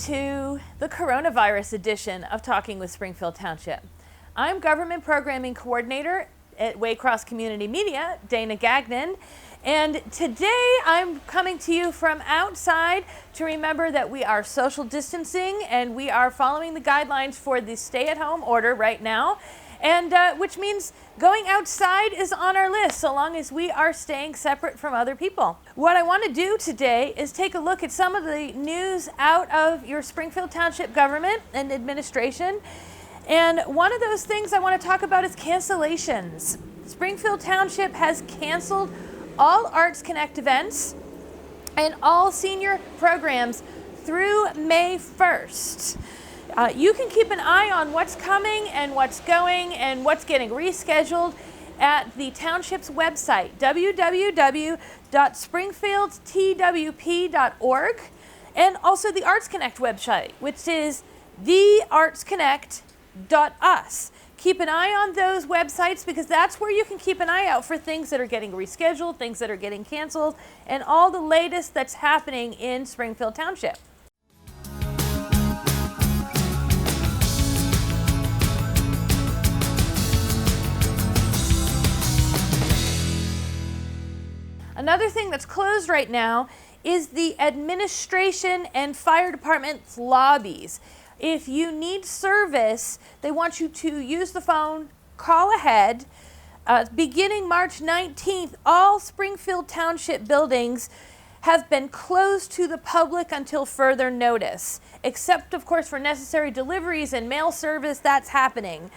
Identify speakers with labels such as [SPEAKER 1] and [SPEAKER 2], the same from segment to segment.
[SPEAKER 1] to the coronavirus edition of Talking with Springfield Township. I'm Government Programming Coordinator at Waycross Community Media, Dana Gagnon, and today I'm coming to you from outside to remember that we are social distancing and we are following the guidelines for the stay-at-home order right now, and which means going outside is on our list so long as we are staying separate from other people. What I want to do today is take a look at some of the news out of your Springfield Township government and administration. And one of those things I want to talk about is cancellations. Springfield Township has canceled all Arts Connect events and all senior programs through May 1st. You can keep an eye on what's coming and what's going and what's getting rescheduled at the township's website, www.springfieldtwp.org, and also the Arts Connect website, which is theartsconnect.us. Keep an eye on those websites because that's where you can keep an eye out for things that are getting rescheduled, things that are getting canceled, and all the latest that's happening in Springfield Township. Another thing that's closed right now is the administration and fire department's lobbies. If you need service, they want you to use the phone, call ahead. Beginning March 19th, all Springfield Township buildings have been closed to the public until further notice, except of course for necessary deliveries and mail service. That's happening.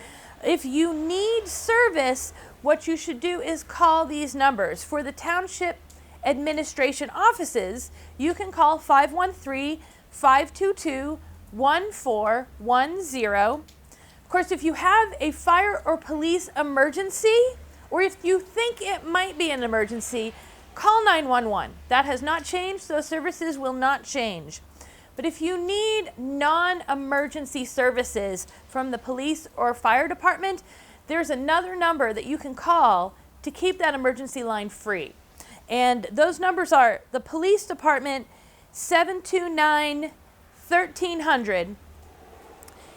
[SPEAKER 1] If you need service, what you should do is call these numbers. For the township administration offices, you can call 513-522-1410. Of course, if you have a fire or police emergency, or if you think it might be an emergency, call 911. That has not changed. Those services will not change. But if you need non-emergency services from the police or fire department, there's another number that you can call to keep that emergency line free. And those numbers are the police department, 729-1300.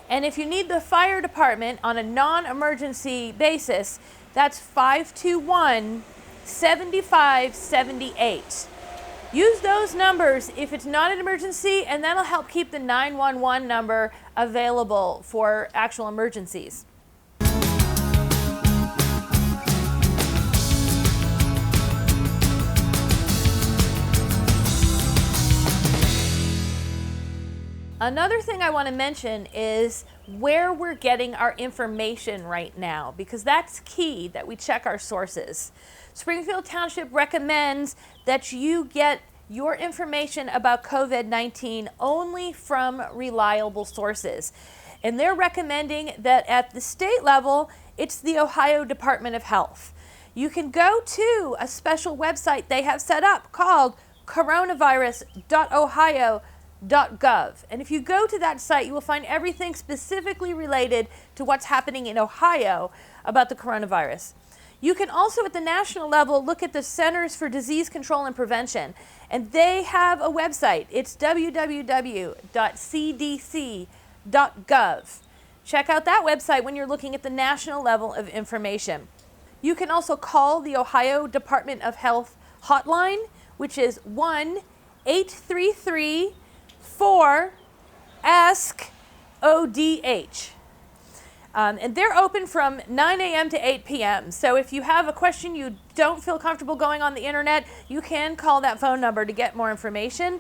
[SPEAKER 1] And if you need the fire department on a non-emergency basis, that's 521-7578. Use those numbers if it's not an emergency, and that'll help keep the 911 number available for actual emergencies. Another thing I want to mention is where we're getting our information right now, because that's key that we check our sources. Springfield Township recommends that you get your information about COVID-19 only from reliable sources. And they're recommending that at the state level, it's the Ohio Department of Health. You can go to a special website they have set up called coronavirus.ohio.gov. And if you go to that site, you will find everything specifically related to what's happening in Ohio about the coronavirus. You can also, at the national level, look at the Centers for Disease Control and Prevention, and they have a website. It's www.cdc.gov. Check out that website when you're looking at the national level of information. You can also call the Ohio Department of Health hotline, which is 1-833-4-ASK-ODH. And they're open from 9 a.m. to 8 p.m. So if you have a question you don't feel comfortable going on the internet, you can call that phone number to get more information.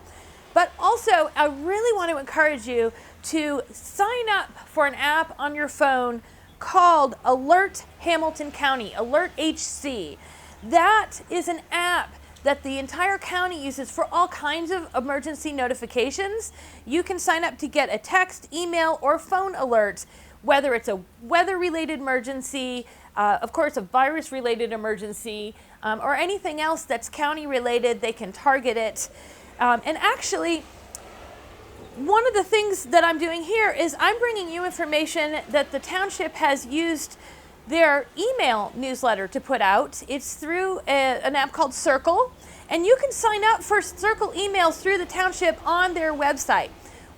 [SPEAKER 1] But also, I really want to encourage you to sign up for an app on your phone called Alert Hamilton County, Alert HC. That is an app that the entire county uses for all kinds of emergency notifications. You can sign up to get a text, email, or phone alert, whether it's a weather-related emergency, of course a virus-related emergency, or anything else that's county-related. They can target it. And actually, one of the things that I'm doing here is I'm bringing you information that the township has used their email newsletter to put out. It's through an app called Circle, and you can sign up for Circle emails through the township on their website.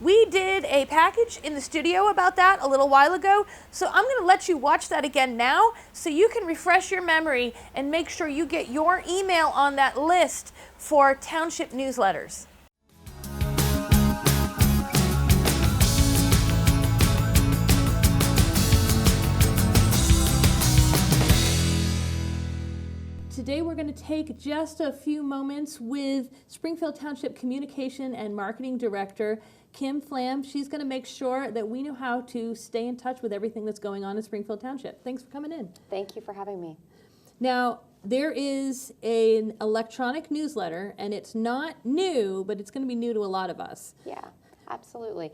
[SPEAKER 1] We did a package in the studio about that a little while ago, so I'm going to let you watch that again now so you can refresh your memory and make sure you get your email on that list for township newsletters. Today we're going to take just a few moments with Springfield Township Communication and Marketing Director Kim Flam. She's going to make sure that we know how to stay in touch with everything that's going on in Springfield Township. Thanks for coming in.
[SPEAKER 2] Thank you for having me.
[SPEAKER 1] Now, there is an electronic newsletter, and it's not new, but it's going to be new to a lot of us.
[SPEAKER 2] Yeah, absolutely.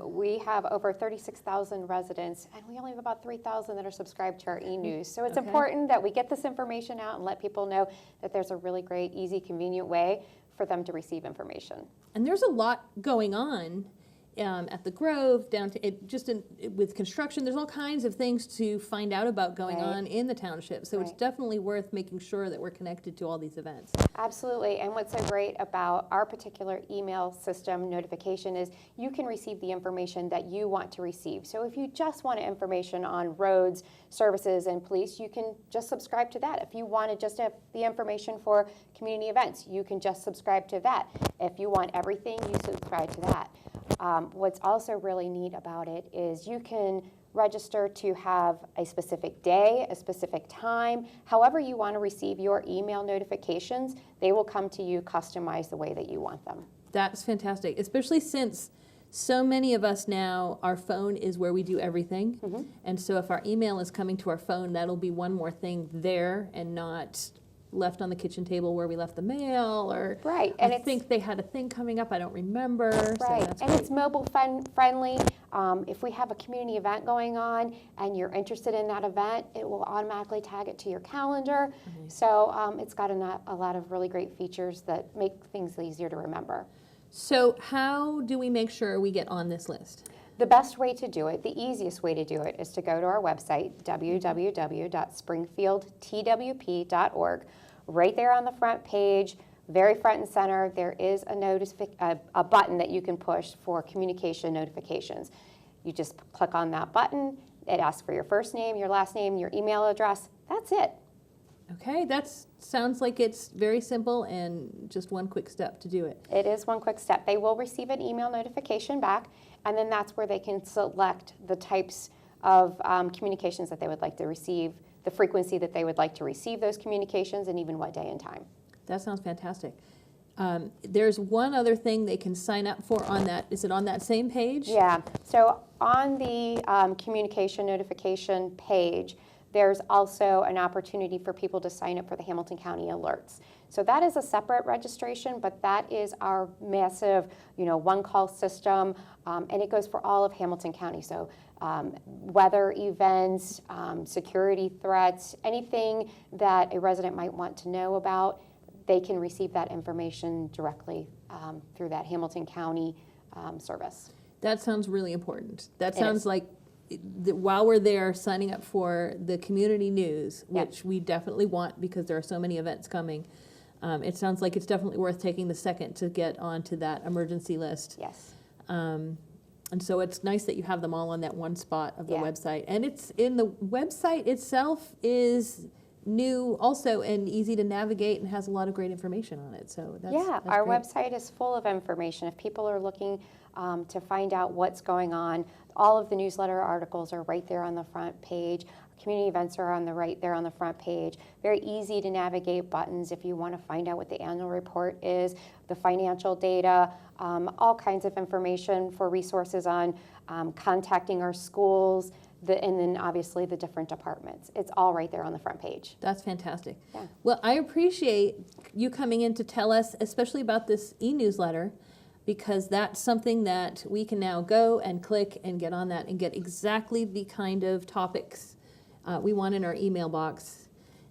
[SPEAKER 2] We have over 36,000 residents, and we only have about 3,000 that are subscribed to our e-news. So it's important that we get this information out and let people know that there's a really great, easy, convenient way for them to receive information.
[SPEAKER 1] And there's a lot going on at the Grove, down to with construction. There's all kinds of things to find out about going on in the township. So it's definitely worth making sure that we're connected to all these events.
[SPEAKER 2] Absolutely. And what's so great about our particular email system notification is you can receive the information that you want to receive. So if you just want information on roads, services, and police, you can just subscribe to that. If you wanted just the information for community events, you can just subscribe to that. If you want everything, you subscribe to that. What's also really neat about it is you can register to have a specific day, a specific time. However you want to receive your email notifications, they will come to you customized the way that you want them.
[SPEAKER 1] That's fantastic, especially since so many of us now, our phone is where we do everything. And so if our email is coming to our phone, that'll be one more thing there and not left on the kitchen table where we left the mail, or
[SPEAKER 2] And
[SPEAKER 1] I think they had a thing coming up, I don't remember. So that's
[SPEAKER 2] and
[SPEAKER 1] great.
[SPEAKER 2] it's mobile friendly. If we have a community event going on and you're interested in that event, it will automatically tag it to your calendar. So it's got a lot of really great features that make things easier to remember.
[SPEAKER 1] So how do we make sure we get on this list?
[SPEAKER 2] The best way to do it, the easiest way to do it, is to go to our website, www.springfieldtwp.org. Right there on the front page, very front and center, there is a button that you can push for communication notifications. You just click on that button. It asks for your first name, your last name, your email address. That's it.
[SPEAKER 1] Okay, that sounds like it's very simple and just one quick step to do it.
[SPEAKER 2] It is one quick step. They will receive an email notification back, and then that's where they can select the types of communications that they would like to receive, the frequency that they would like to receive those communications, and even what day and time.
[SPEAKER 1] That sounds fantastic. There's one other thing they can sign up for on that. Is it on that same page?
[SPEAKER 2] Yeah. So on the communication notification page, there's also an opportunity for people to sign up for the Hamilton County alerts. So that is a separate registration, but that is our massive, one-call system, and it goes for all of Hamilton County. So weather events, security threats, anything that a resident might want to know about, they can receive that information directly through that Hamilton County service.
[SPEAKER 1] That sounds really important. That sounds like while we're there signing up for the community news, which we definitely want because there are so many events coming, it sounds like it's definitely worth taking the second to get onto that emergency list.
[SPEAKER 2] Yes.
[SPEAKER 1] And so it's nice that you have them all on that one spot of the website. And it's in the website itself is new also and easy to navigate and has a lot of great information on it. So that's
[SPEAKER 2] our
[SPEAKER 1] great.
[SPEAKER 2] website is full of information. If people are looking to find out what's going on, all of the newsletter articles are right there on the front page. Community events are right there on the front page. Very easy to navigate buttons if you want to find out what the annual report is, the financial data, all kinds of information for resources on contacting our schools, and then obviously the different departments. It's all right there on the front page.
[SPEAKER 1] That's fantastic.
[SPEAKER 2] Yeah.
[SPEAKER 1] Well, I appreciate you coming in to tell us, especially about this e-newsletter, because that's something that we can now go and click and get on that and get exactly the kind of topics we want in our email box.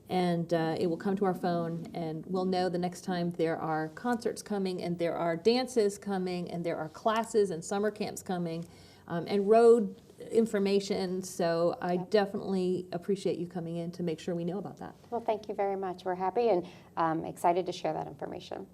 [SPEAKER 1] And it will come to our phone, and we'll know the next time there are concerts coming, and there are dances coming, and there are classes and summer camps coming, and road information. So I definitely appreciate you coming in to make sure we know about that.
[SPEAKER 2] Well, thank you very much. We're happy and excited to share that information.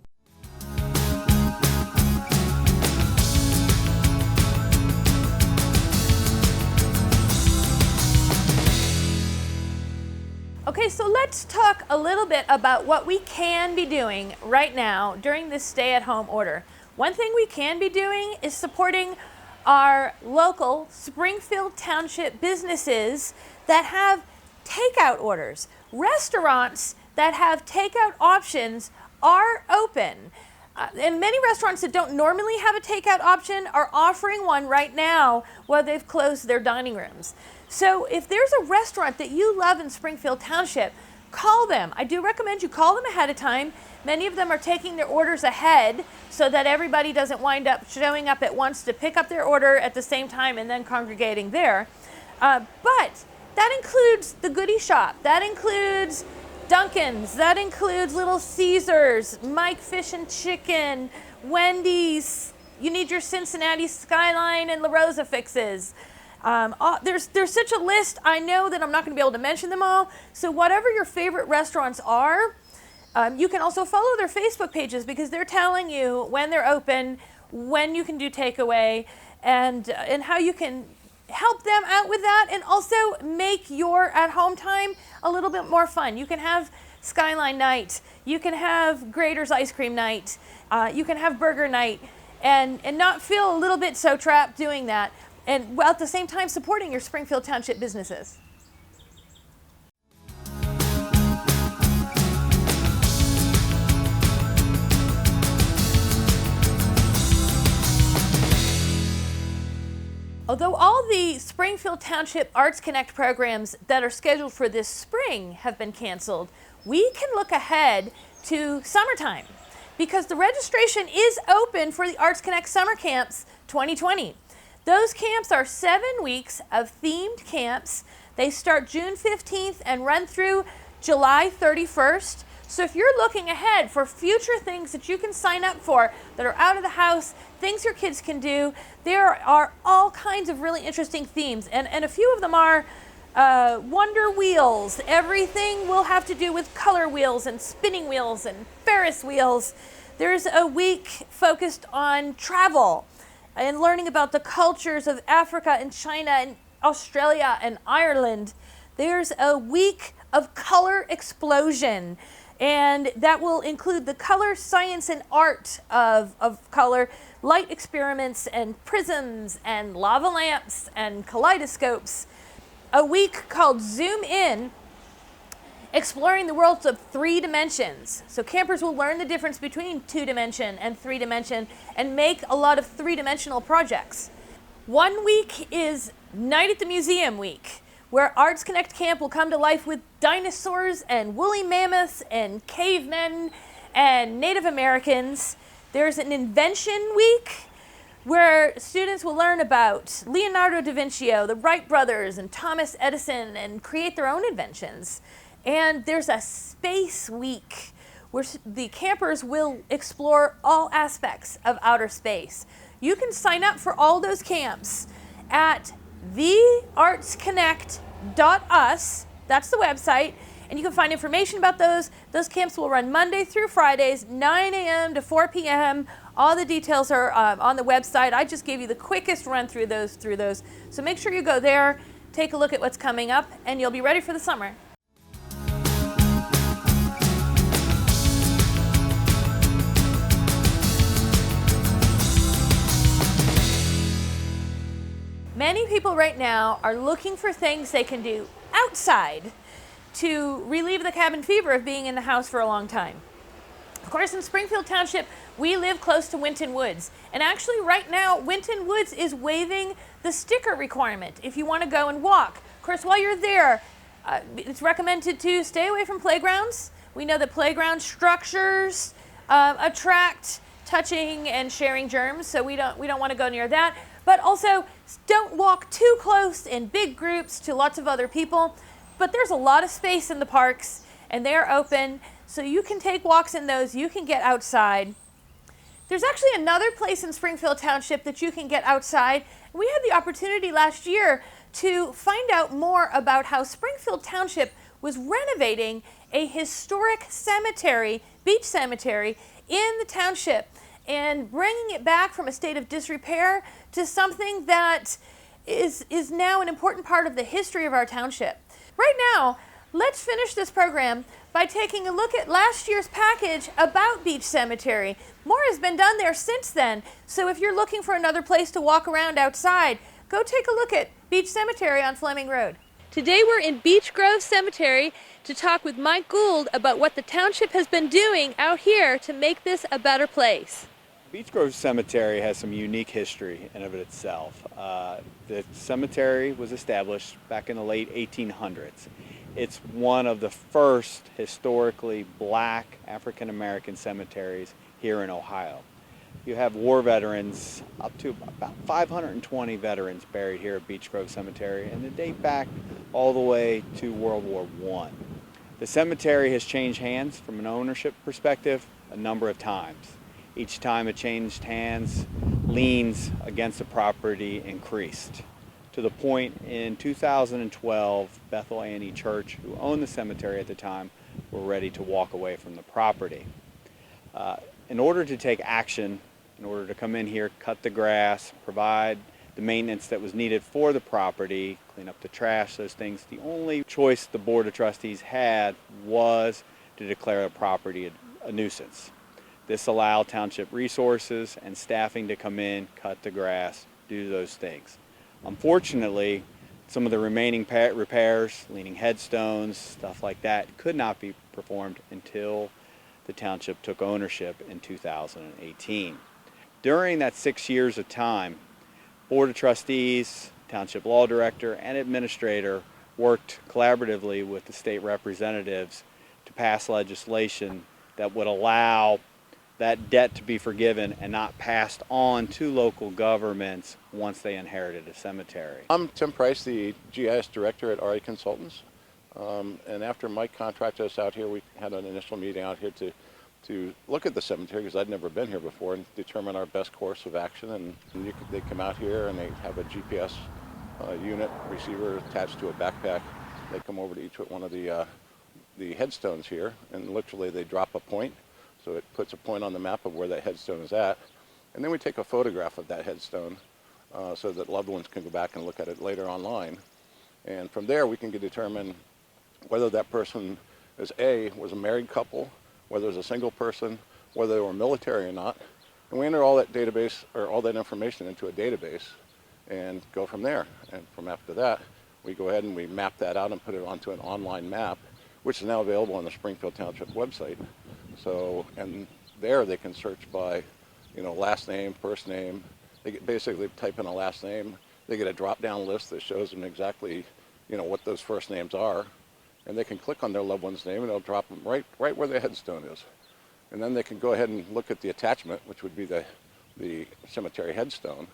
[SPEAKER 1] Okay, so let's talk a little bit about what we can be doing right now during this stay-at-home order. One thing we can be doing is supporting our local Springfield Township businesses that have takeout orders. Restaurants that have takeout options are open. And many restaurants that don't normally have a takeout option are offering one right now while they've closed their dining rooms. So if there's a restaurant that you love in Springfield Township, call them. I do recommend you call them ahead of time. Many of them are taking their orders ahead so that everybody doesn't wind up showing up at once to pick up their order at the same time and then congregating there. But that includes the Goodie Shop. That includes Dunkin's. That includes Little Caesars, Mike Fish and Chicken, Wendy's. You need your Cincinnati Skyline and La Rosa fixes. There's such a list. I know that I'm not going to be able to mention them all. So whatever your favorite restaurants are, you can also follow their Facebook pages because they're telling you when they're open, when you can do takeaway, and how you can help them out with that and also make your at-home time a little bit more fun. You can have Skyline night, you can have Grater's ice cream night, you can have burger night, and not feel a little bit so trapped doing that, and while at the same time supporting your Springfield Township businesses. Although all the Springfield Township Arts Connect programs that are scheduled for this spring have been canceled, we can look ahead to summertime because the registration is open for the Arts Connect Summer Camps 2020. Those camps are 7 weeks of themed camps. They start June 15th and run through July 31st. So if you're looking ahead for future things that you can sign up for that are out of the house, things your kids can do, there are all kinds of really interesting themes. And a few of them are Wonder Wheels. Everything will have to do with color wheels and spinning wheels and Ferris wheels. There's a week focused on travel and learning about the cultures of Africa and China and Australia and Ireland. There's a week of color explosion. And that will include the color, science, and art of color, light experiments, and prisms, and lava lamps, and kaleidoscopes. A week called Zoom In, exploring the worlds of 3 dimensions. So campers will learn the difference between 2-dimension and 3-dimension and make a lot of 3-dimensional projects. 1 week is Night at the Museum Week, where Arts Connect Camp will come to life with dinosaurs and woolly mammoths and cavemen and Native Americans. There's an Invention Week where students will learn about Leonardo da Vinci, the Wright brothers, and Thomas Edison and create their own inventions. And there's a Space Week where the campers will explore all aspects of outer space. You can sign up for all those camps at theartsconnect.us, that's the website, and you can find information about those. Those camps will run Monday through Fridays, 9 a.m. to 4 p.m. All the details are on the website. I just gave you the quickest run through those. So make sure you go there, take a look at what's coming up, and you'll be ready for the summer. Many people right now are looking for things they can do outside to relieve the cabin fever of being in the house for a long time. Of course, in Springfield Township, we live close to Winton Woods. And actually right now, Winton Woods is waiving the sticker requirement if you want to go and walk. Of course, while you're there, it's recommended to stay away from playgrounds. We know that playground structures attract touching and sharing germs, so we don't want to go near that. But also, don't walk too close in big groups to lots of other people. But there's a lot of space in the parks, and they're open, so you can take walks in those. You can get outside. There's actually another place in Springfield Township that you can get outside. We had the opportunity last year to find out more about how Springfield Township was renovating a historic cemetery, Beech Cemetery, in the township, and bringing it back from a state of disrepair to something that is now an important part of the history of our township. Right now, Let's finish this program by taking a look at last year's package about Beech Cemetery. More has been done there since then, so if you're looking for another place to walk around outside, go take a look at Beech Cemetery on Fleming Road. Today we're in Beech Grove Cemetery to talk with Mike Gould about what the township has been doing out here to make this a better place.
[SPEAKER 3] Beech Grove Cemetery has some unique history in of itself. The cemetery was established back in the late 1800s. It's one of the first historically black African American cemeteries here in Ohio. You have war veterans, up to about 520 veterans buried here at Beech Grove Cemetery, and they date back all the way to World War I. The cemetery has changed hands from an ownership perspective a number of times. Each time it changed hands, liens against the property increased, to the point in 2012, Bethel A&E Church, who owned the cemetery at the time, were ready to walk away from the property. In order to take action, in order to come in here, cut the grass, provide the maintenance that was needed for the property, clean up the trash, those things, the only choice the Board of Trustees had was to declare the property a nuisance. This allowed township resources and staffing to come in, cut the grass, do those things. Unfortunately, some of the remaining repairs, leaning headstones, stuff like that, could not be performed until the township took ownership in 2018. During that 6 years of time, Board of Trustees, Township Law Director, and Administrator worked collaboratively with the state representatives to pass legislation that would allow that debt to be forgiven and not passed on to local governments once they inherited a cemetery.
[SPEAKER 4] I'm Tim Price, the GIS Director at RA Consultants. And after Mike contracted us out here, we had an initial meeting out here to look at the cemetery, because I'd never been here before, and determine our best course of action. And they come out here and they have a GPS unit receiver attached to a backpack. They come over to each one of the headstones here, and literally they drop a point. So it puts a point on the map of where that headstone is at. And then we take a photograph of that headstone so that loved ones can go back and look at it later online. And from there we can determine whether that person was a married couple, whether it was a single person, whether they were military or not. And we enter all that database, or all that information, into a database and go from there. And from after that, we go ahead and we map that out and put it onto an online map, which is now available on the Springfield Township website. So, and there they can search by, last name, first name. They basically type in a last name. They get a drop-down list that shows them exactly, what those first names are. And they can click on their loved one's name, and it'll drop them right where their headstone is. And then they can go ahead and look at the attachment, which would be the cemetery headstone.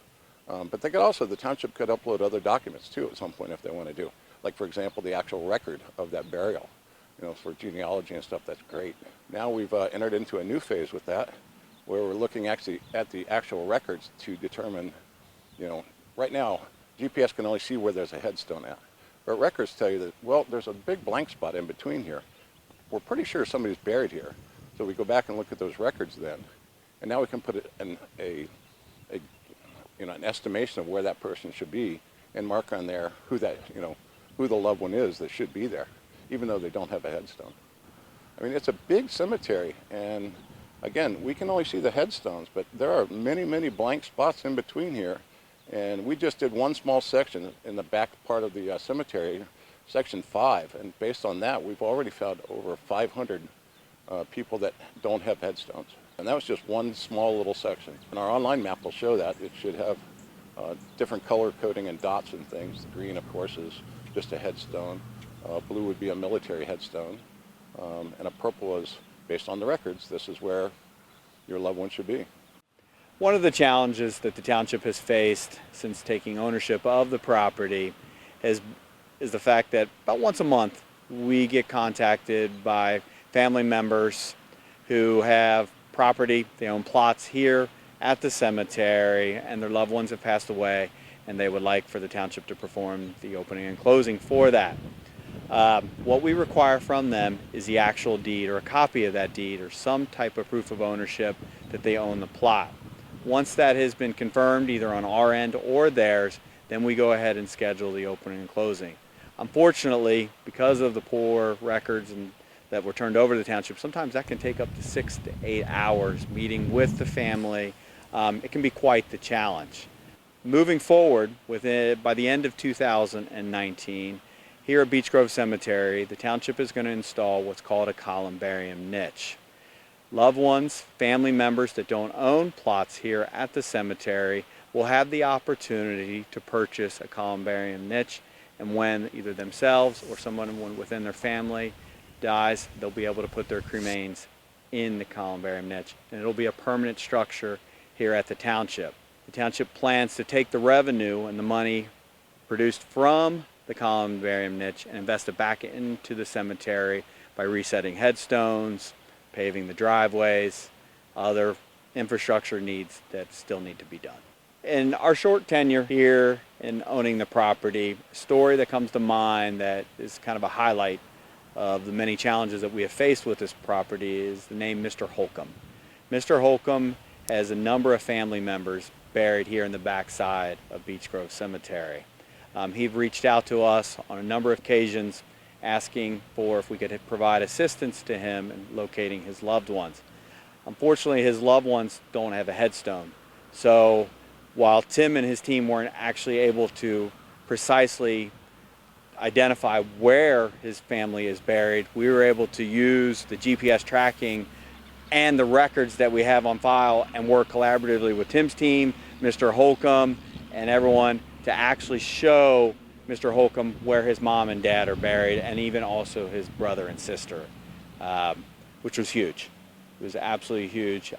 [SPEAKER 4] But they could also, the township could upload other documents too at some point if they want to do. Like, for example, the actual record of that burial. For genealogy and stuff, that's great. Now we've entered into a new phase with that, where we're looking actually at the actual records to determine, right now, GPS can only see where there's a headstone at. But records tell you that, well, there's a big blank spot in between here. We're pretty sure somebody's buried here. So we go back and look at those records then. And now we can put an estimation of where that person should be and mark on there who the loved one is that should be there, even though they don't have a headstone. I mean, it's a big cemetery, and again, we can only see the headstones, but there are many, many blank spots in between here. And we just did one small section in the back part of the cemetery, section 5, and based on that, we've already found over 500 people that don't have headstones. And that was just one small little section. And our online map will show that. It should have different color coding and dots and things. The green, of course, is just a headstone. Blue would be a military headstone. And a purple is, based on the records, this is where your loved one should be.
[SPEAKER 3] One of the challenges that the township has faced since taking ownership of the property is the fact that about once a month we get contacted by family members who have property, they own plots here at the cemetery, and their loved ones have passed away, and they would like for the township to perform the opening and closing for that. What we require from them is the actual deed, or a copy of that deed, or some type of proof of ownership that they own the plot. Once that has been confirmed, either on our end or theirs, then we go ahead and schedule the opening and closing. Unfortunately, because of the poor records that were turned over to the township, sometimes that can take up to 6 to 8 hours meeting with the family. It can be quite the challenge. Moving forward, by the end of 2019, here at Beech Grove Cemetery, the township is going to install what's called a columbarium niche. Loved ones, family members that don't own plots here at the cemetery will have the opportunity to purchase a columbarium niche, and when either themselves or someone within their family dies, they'll be able to put their cremains in the columbarium niche, and it'll be a permanent structure here at the township. The township plans to take the revenue and the money produced from the columbarium niche and invest it back into the cemetery by resetting headstones, paving the driveways, other infrastructure needs that still need to be done. In our short tenure here in owning the property, a story that comes to mind that is kind of a highlight of the many challenges that we have faced with this property is the name Mr. Holcomb. Mr. Holcomb has a number of family members buried here in the backside of Beech Grove Cemetery. He reached out to us on a number of occasions asking for if we could provide assistance to him in locating his loved ones. Unfortunately, his loved ones don't have a headstone. So while Tim and his team weren't actually able to precisely identify where his family is buried, we were able to use the GPS tracking and the records that we have on file and work collaboratively with Tim's team, Mr. Holcomb, and everyone to actually show Mr. Holcomb where his mom and dad are buried, and even also his brother and sister, which was huge. It was absolutely huge.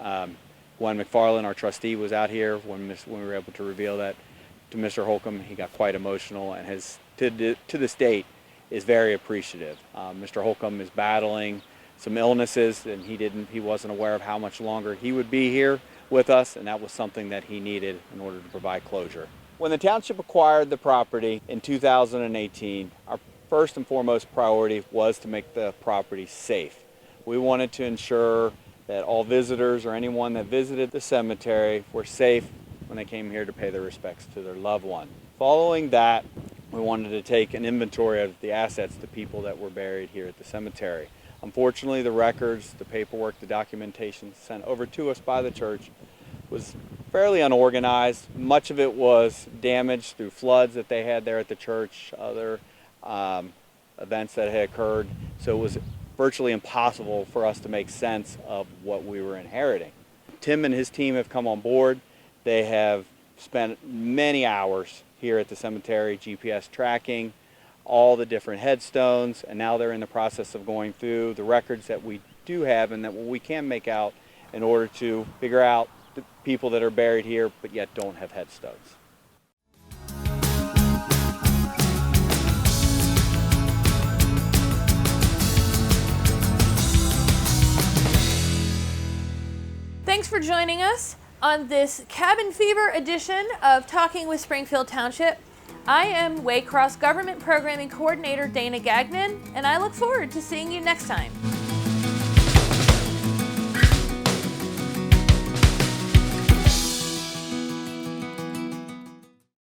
[SPEAKER 3] Gwen McFarland, our trustee, was out here when we were able to reveal that to Mr. Holcomb. He got quite emotional and has, to this date, is very appreciative. Mr. Holcomb is battling some illnesses, and he wasn't aware of how much longer he would be here with us, and that was something that he needed in order to provide closure. When the township acquired the property in 2018, our first and foremost priority was to make the property safe. We wanted to ensure that all visitors or anyone that visited the cemetery were safe when they came here to pay their respects to their loved one. Following that, we wanted to take an inventory of the assets, the people that were buried here at the cemetery. Unfortunately, the records, the paperwork, the documentation sent over to us by the church was fairly unorganized. Much of it was damaged through floods that they had there at the church, other events that had occurred. So it was virtually impossible for us to make sense of what we were inheriting. Tim and his team have come on board. They have spent many hours here at the cemetery, GPS tracking all the different headstones, and now they're in the process of going through the records that we do have and that we can make out in order to figure out the people that are buried here but yet don't have headstones.
[SPEAKER 1] Thanks for joining us on this Cabin Fever edition of Talking with Springfield Township. I am Waycross Government Programming Coordinator Dana Gagnon, and I look forward to seeing you next time.